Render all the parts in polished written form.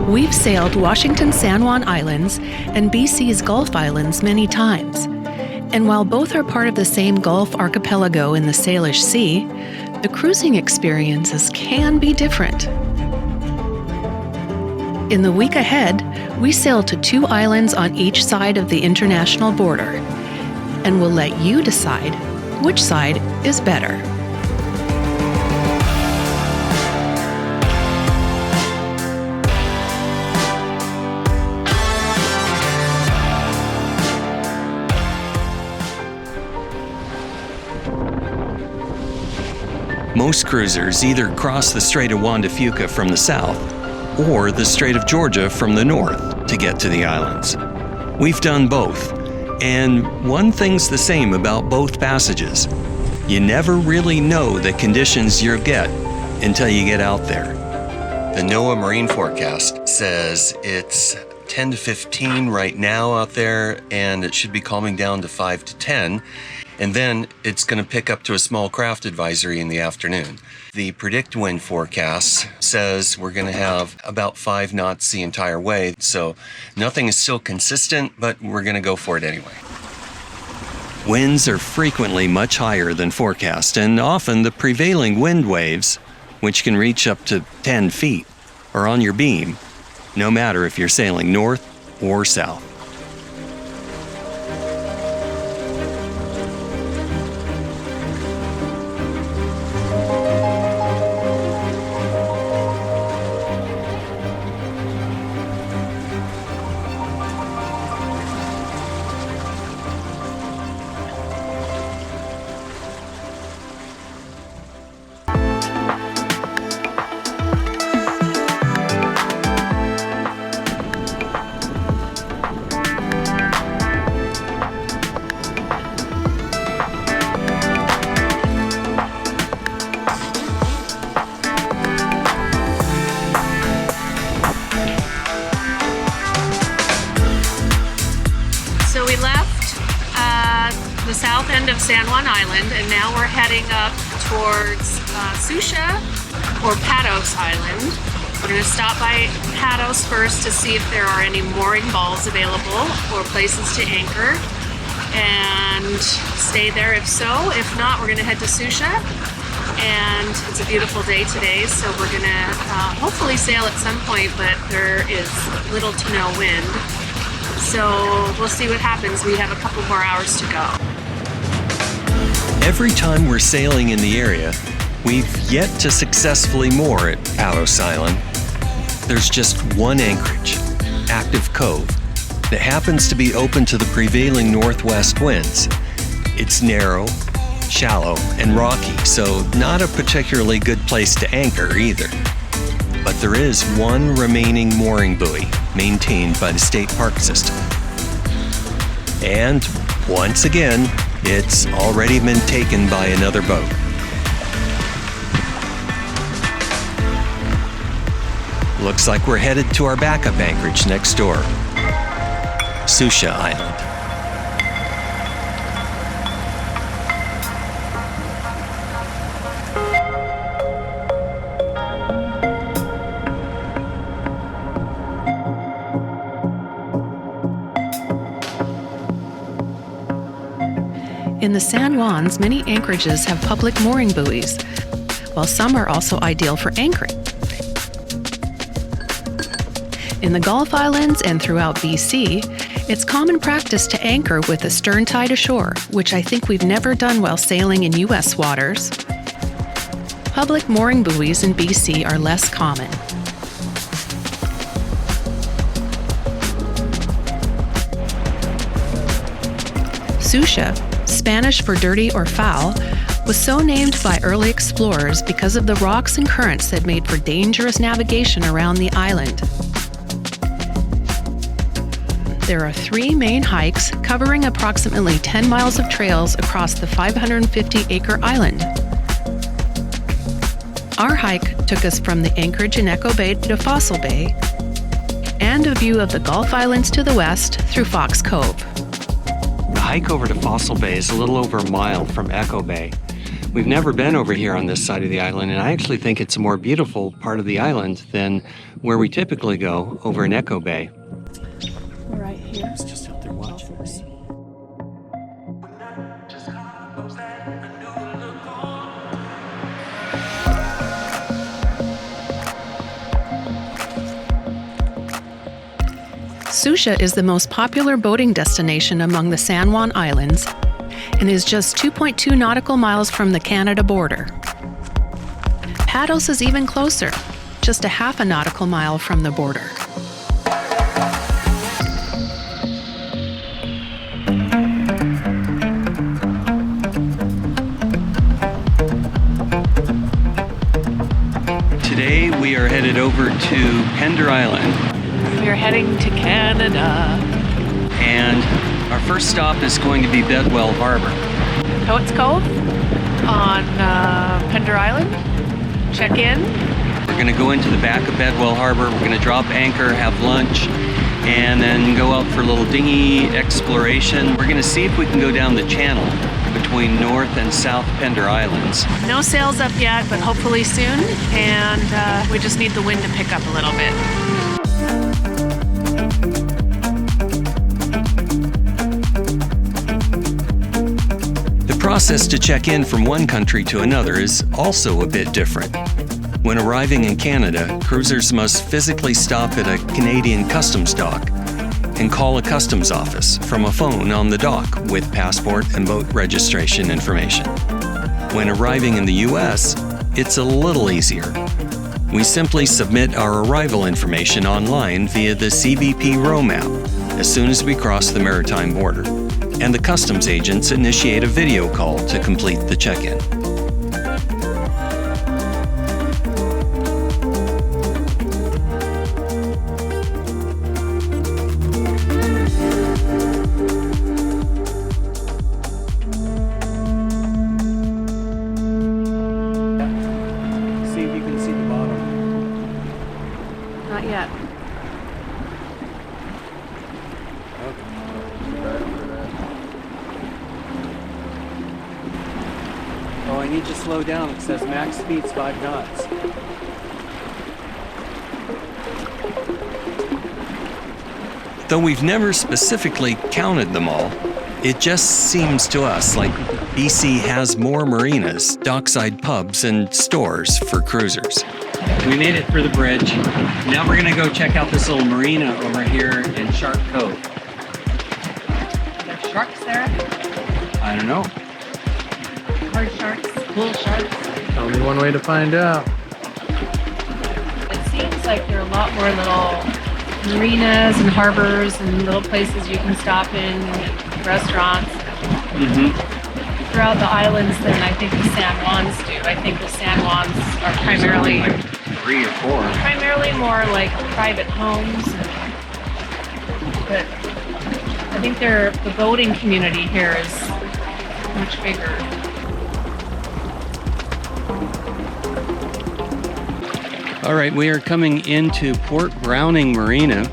We've sailed Washington's San Juan Islands and BC's Gulf Islands many times. And while both are part of the same Gulf archipelago in the Salish Sea, the cruising experiences can be different. In the week ahead, we sail to 2 islands on each side of the international border, and we'll let you decide which side is better. Most cruisers either cross the Strait of Juan de Fuca from the south or the Strait of Georgia from the north to get to the islands. We've done both, and one thing's the same about both passages. You never really know the conditions you'll get until you get out there. The NOAA Marine Forecast says it's 10 to 15 right now out there, and it should be calming down to 5 to 10. And then it's going to pick up to a small craft advisory in the afternoon. The predict wind forecast says we're going to have about 5 knots the entire way. So nothing is still consistent, but we're going to go for it anyway. Winds are frequently much higher than forecast, and often the prevailing wind waves, which can reach up to 10 feet, are on your beam, no matter if you're sailing north or south. The south end of San Juan Island, and now we're heading up towards Susha or Patos Island. We're going to stop by Patos first to see if there are any mooring balls available or places to anchor and stay there if so. If not, we're going to head to Susha, and it's a beautiful day today, so we're going to hopefully sail at some point, but there is little to no wind. So we'll see what happens. We have a couple more hours to go. Every time we're sailing in the area, we've yet to successfully moor at Patos Island. There's just one anchorage, Active Cove, that happens to be open to the prevailing northwest winds. It's narrow, shallow, and rocky, so not a particularly good place to anchor either. But there is one remaining mooring buoy maintained by the state park system. And once again, it's already been taken by another boat. Looks like we're headed to our backup anchorage next door, Susha Island. In the San Juans, many anchorages have public mooring buoys, while some are also ideal for anchoring. In the Gulf Islands and throughout BC, it's common practice to anchor with a stern tied ashore, which I think we've never done while sailing in U.S. waters. Public mooring buoys in BC are less common. Susha, Spanish for dirty or foul, was so named by early explorers because of the rocks and currents that made for dangerous navigation around the island. There are 3 main hikes covering approximately 10 miles of trails across the 550-acre island. Our hike took us from the anchorage in Echo Bay to Fossil Bay, and a view of the Gulf Islands to the west through Fox Cove. The hike over to Fossil Bay is a little over a mile from Echo Bay, We've never been over here on this side of the island, and I actually think it's a more beautiful part of the island than where we typically go over in Echo Bay. Right here. It's just out there watching us. Susha is the most popular boating destination among the San Juan Islands and is just 2.2 nautical miles from the Canada border. Patos is even closer, just a half a nautical mile from the border. Today we are headed over to Pender Island. We are heading to Canada. And our first stop is going to be Bedwell Harbor. Poets Cove on Pender Island. Check in. We're going to go into the back of Bedwell Harbor. We're going to drop anchor, have lunch, and then go out for a little dinghy exploration. We're going to see if we can go down the channel between North and South Pender Islands. No sails up yet, but hopefully soon. And we just need the wind to pick up a little bit. The process to check in from one country to another is also a bit different. When arriving in Canada, cruisers must physically stop at a Canadian customs dock and call a customs office from a phone on the dock with passport and boat registration information. When arriving in the US, it's a little easier. We simply submit our arrival information online via the CBP Roam app as soon as we cross the maritime border, and the customs agents initiate a video call to complete the check-in. See if you can see the bottom. Not yet. Oh, I need to slow down. It says max speed's 5 knots. Though we've never specifically counted them all, it just seems to us like BC has more marinas, dockside pubs, and stores for cruisers. We made it through the bridge. Now we're gonna go check out this little marina over here in Shark Cove. There's sharks there. I don't know. Hard sharks. Little sharks. Only one way to find out. It seems like there are a lot more little marinas and harbors and little places you can stop in, restaurants throughout the islands than I think the San Juans do. I think the San Juans are primarily Like 3 or 4. primarily more like private homes. But I think the boating community here is much bigger. All right, we are coming into Port Browning Marina.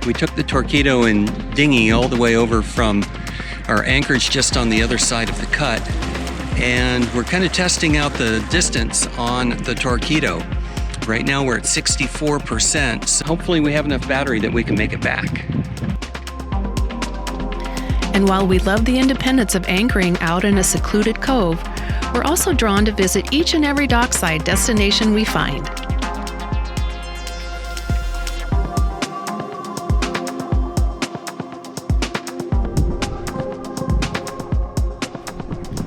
We took the Torpedo and dinghy all the way over from our anchorage just on the other side of the cut, and we're kind of testing out the distance on the Torpedo. Right now we're at 64%, so hopefully we have enough battery that we can make it back. And while we love the independence of anchoring out in a secluded cove, we're also drawn to visit each and every dockside destination we find.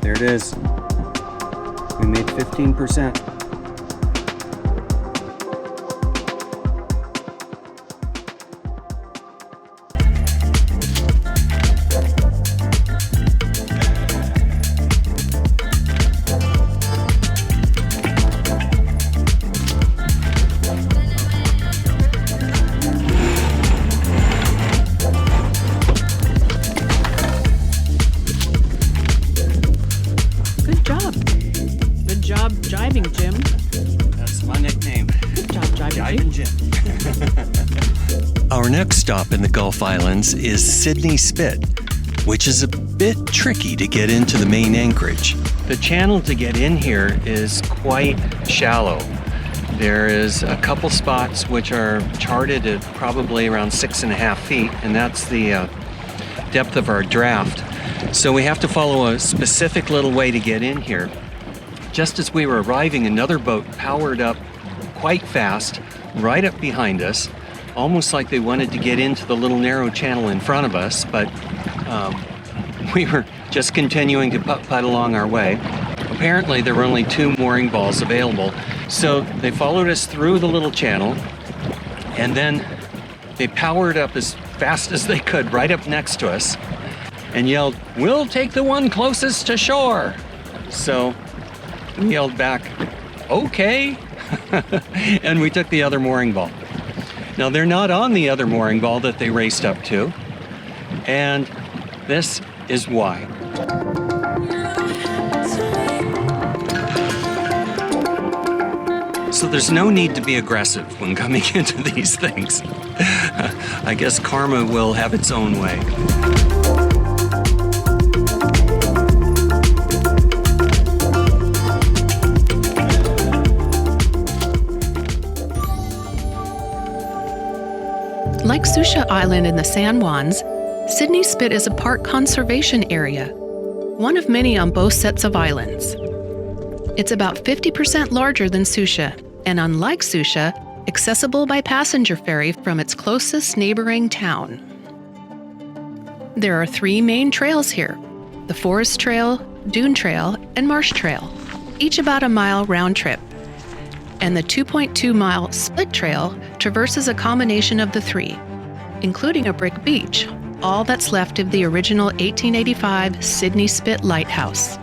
There it is. We made 15%. Good job driving, Jim. That's my nickname. Good job driving, Jim. Our next stop in the Gulf Islands is Sydney Spit, which is a bit tricky to get into the main anchorage. The channel to get in here is quite shallow. There is a couple spots which are charted at probably around 6.5 feet, and that's the depth of our draft. So we have to follow a specific little way to get in here. Just as we were arriving, another boat powered up quite fast right up behind us, almost like they wanted to get into the little narrow channel in front of us, but we were just continuing to putt-putt along our way. Apparently there were only 2 mooring balls available, so they followed us through the little channel, and then they powered up as fast as they could right up next to us and yelled, "We'll take the one closest to shore." So we yelled back, "Okay," and we took the other mooring ball. Now they're not on the other mooring ball that they raced up to, and this is why. So there's no need to be aggressive when coming into these things. I guess karma will have its own way. Like Susha Island in the San Juans, Sydney Spit is a park conservation area, one of many on both sets of islands. It's about 50% larger than Susha, and unlike Susha, accessible by passenger ferry from its closest neighboring town. There are 3 main trails here: the Forest Trail, Dune Trail, and Marsh Trail, each about a mile round trip. And the 2.2-mile Split Trail traverses a combination of the 3, including a brick beach, all that's left of the original 1885 Sydney Spit Lighthouse.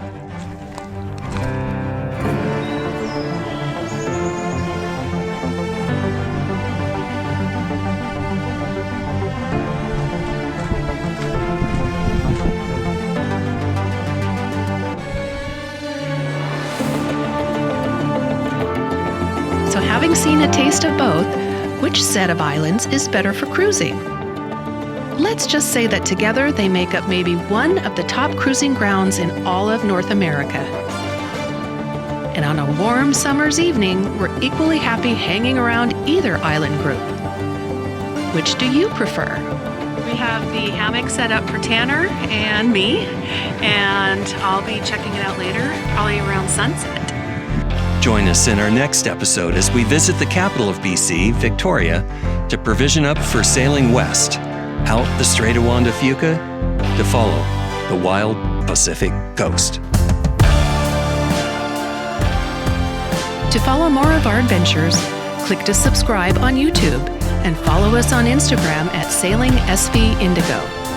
So having seen a taste of both, which set of islands is better for cruising? Let's just say that together they make up maybe one of the top cruising grounds in all of North America. And on a warm summer's evening, we're equally happy hanging around either island group. Which do you prefer? We have the hammock set up for Tanner and me, and I'll be checking it out later, probably around sunset. Join us in our next episode as we visit the capital of BC, Victoria, to provision up for sailing west, out the Strait of Juan de Fuca, to follow the wild Pacific coast. To follow more of our adventures, click to subscribe on YouTube and follow us on Instagram at SailingSV Indigo.